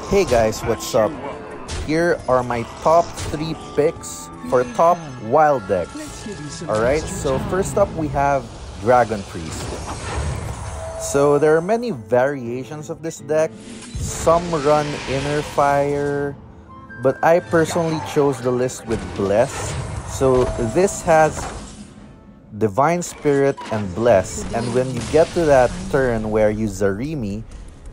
Hey guys, what's up? Here are my top 3 picks for top wild decks. Alright, so first up we have Dragon Priest. So there are many variations of this deck. Some run Inner Fire, but I personally chose the list with Bless. So this has Divine Spirit and Bless, and when you get to that turn where you Zarimi,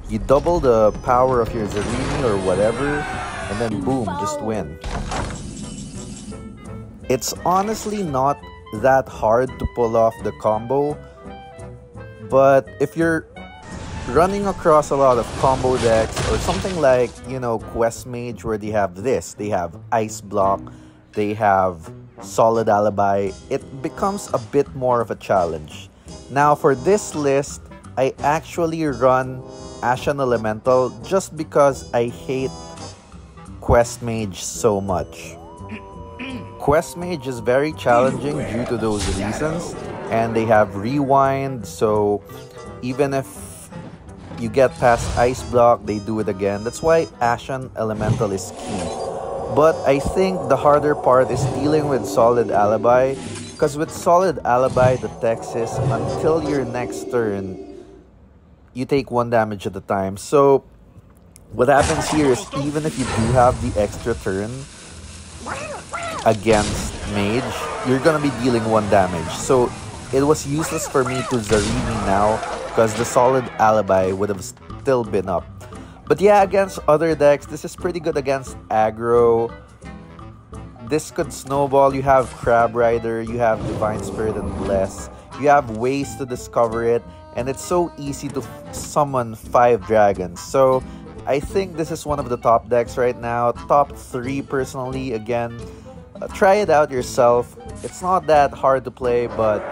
you double the power of your Zarimi or whatever, and then boom, just win. It's honestly not that hard to pull off the combo, but if you're running across a lot of combo decks or something like, you know, Quest Mage, where they have this, they have Ice Block, they have Solid Alibi, it becomes a bit more of a challenge. Now for this list, I actually run Ashen Elemental just because I hate Quest Mage so much. Quest Mage is very challenging due to those reasons, and they have Rewind, so even if you get past Ice Block, they do it again. That's why Ashen Elemental is key. But I think the harder part is dealing with Solid Alibi, because with Solid Alibi, the text is until your next turn, you take 1 damage at a time. So what happens here is even if you do have the extra turn against Mage, you're gonna be dealing 1 damage. So it was useless for me to Zarimi now because the Solid Alibi would have still been up. But yeah, against other decks, this is pretty good against aggro. This could snowball. You have Crab Rider, you have Divine Spirit and Bless. You have ways to discover it, and it's so easy to summon 5 dragons. So I think this is one of the top decks right now. Top 3 personally. Again, try it out yourself. It's not that hard to play, but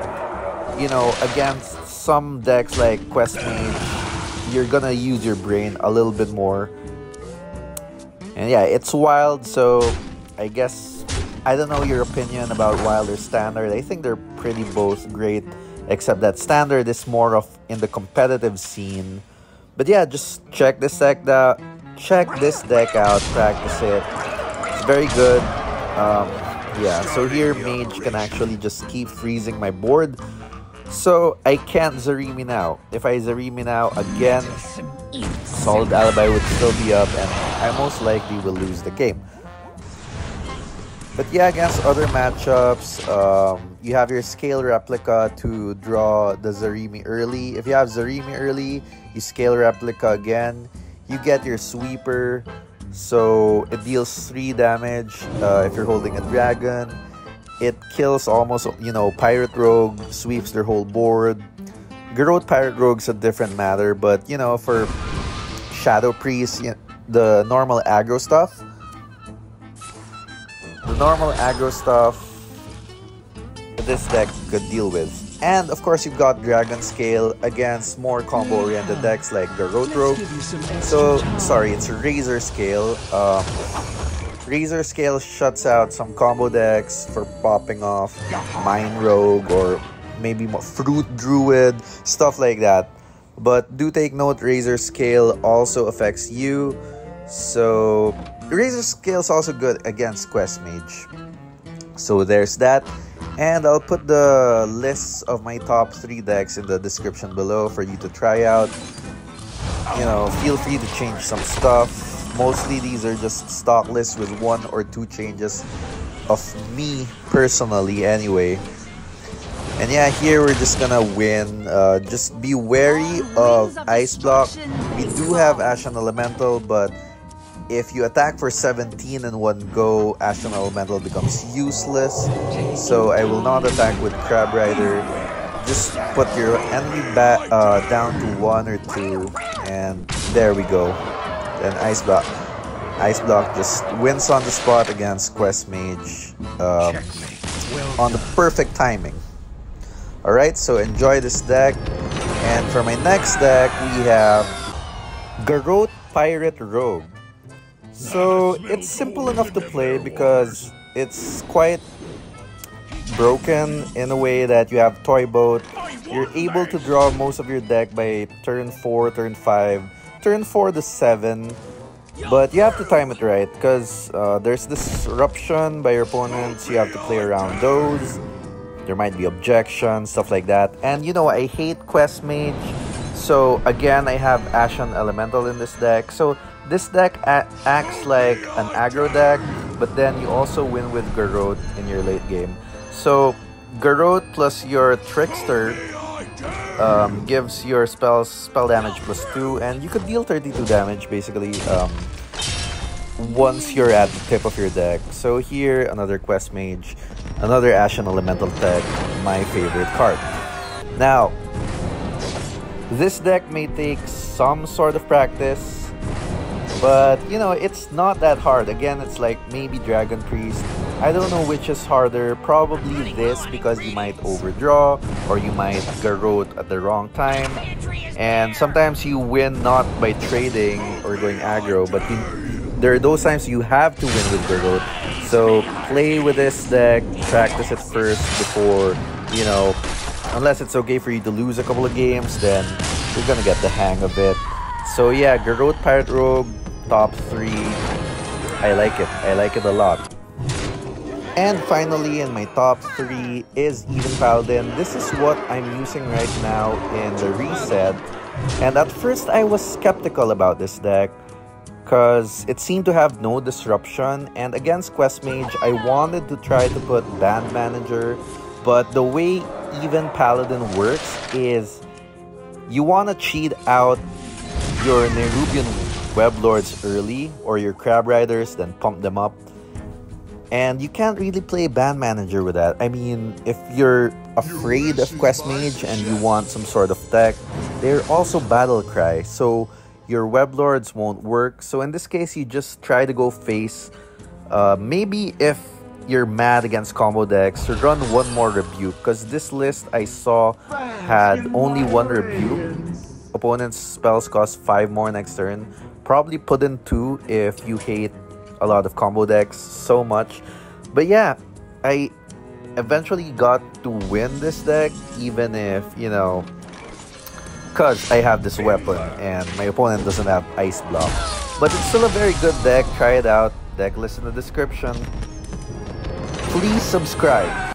you know, against some decks like Quest Mage, you're gonna use your brain a little bit more. And yeah, it's wild, so I guess I don't know your opinion about wild or standard. I think they're pretty both great, except that standard is more of in the competitive scene. But yeah, just check this deck out, practice it. It's very good. Yeah, so here Mage can actually just keep freezing my board. So I can't Zarimi now. If I Zarimi now again, Solid Alibi would still be up and I most likely will lose the game. But yeah, against other matchups, you have your Scale Replica to draw the Zarimi early. If you have Zarimi early, you Scale Replica again. You get your Sweeper, so it deals 3 damage if you're holding a dragon. It kills almost, you know, Pirate Rogue, sweeps their whole board. Garrote Pirate Rogue's a different matter, but you know, for Shadow Priest, you know, the normal aggro stuff, this deck could deal with. And of course, you've got Dragon Scale against more combo-oriented decks like Garrote Rogue. So, sorry, it's Razor Scale. Razor Scale shuts out some combo decks for popping off Mine Rogue or maybe more Fruit Druid, stuff like that. But do take note, Razor Scale also affects you. So Razor Scale is also good against Quest Mage. So there's that. And I'll put the lists of my top 3 decks in the description below for you to try out. You know, feel free to change some stuff. Mostly these are just stock lists with 1 or 2 changes of me personally anyway. And yeah, here we're just gonna win. Just be wary of Ice Block. We do have Ashen Elemental, but if you attack for 17 in one go, Ashen Elemental becomes useless. So I will not attack with Crab Rider. Just put your enemy down to 1 or 2, and there we go. And Ice Block just wins on the spot against Quest Mage on the perfect timing. Alright, so enjoy this deck. And for my next deck, we have Garrote Pirate Rogue. So it's simple enough to play because it's quite broken in a way that you have Toy Boat. You're able to draw most of your deck by turn 4, turn 5, turn 4 to 7. But you have to time it right, because there's disruption by your opponents. You have to play around those. There might be objections, stuff like that. And you know, I hate Quest Mage. So again, I have Ashen Elemental in this deck. So this deck acts like an aggro deck, but then you also win with Garrote in your late game. So Garrote plus your Trickster gives your spell damage +2, and you could deal 32 damage basically once you're at the tip of your deck. So here, another Quest Mage, another Ashen Elemental tech, my favorite card. Now, this deck may take some sort of practice, but you know, it's not that hard. Again, it's like maybe Dragon Priest. I don't know which is harder. Probably this, because you might overdraw or you might Garrote at the wrong time. And sometimes you win not by trading or going aggro, but there are those times you have to win with Garrote. So play with this deck, practice it first before, you know, unless it's okay for you to lose a couple of games, then you're gonna get the hang of it. So yeah, Garrote Pirate Rogue, top 3. I like it a lot. And finally, in my top 3 is even Paladin. This is what I'm using right now in the reset. And at first I was skeptical about this deck, because it seemed to have no disruption, and against Quest Mage I wanted to try to put Band Manager, but the way even Paladin works is you want to cheat out your Nerubian Weblords early, or your Crab Riders, then pump them up. And you can't really play Band Manager with that. I mean, if you're afraid of Quest Mage and you want some sort of tech, they're also Battle Cry, so your Weblords won't work. So in this case, you just try to go face. Maybe if you're mad against combo decks, run one more Rebuke, because this list I saw had only one Rebuke. Opponent's spells cost 5 more next turn. Probably put in 2 if you hate a lot of combo decks so much. But yeah, I eventually got to win this deck, even if, you know, because I have this weapon and my opponent doesn't have Ice Block. But it's still a very good deck. Try it out. Deck list in the description. Please subscribe.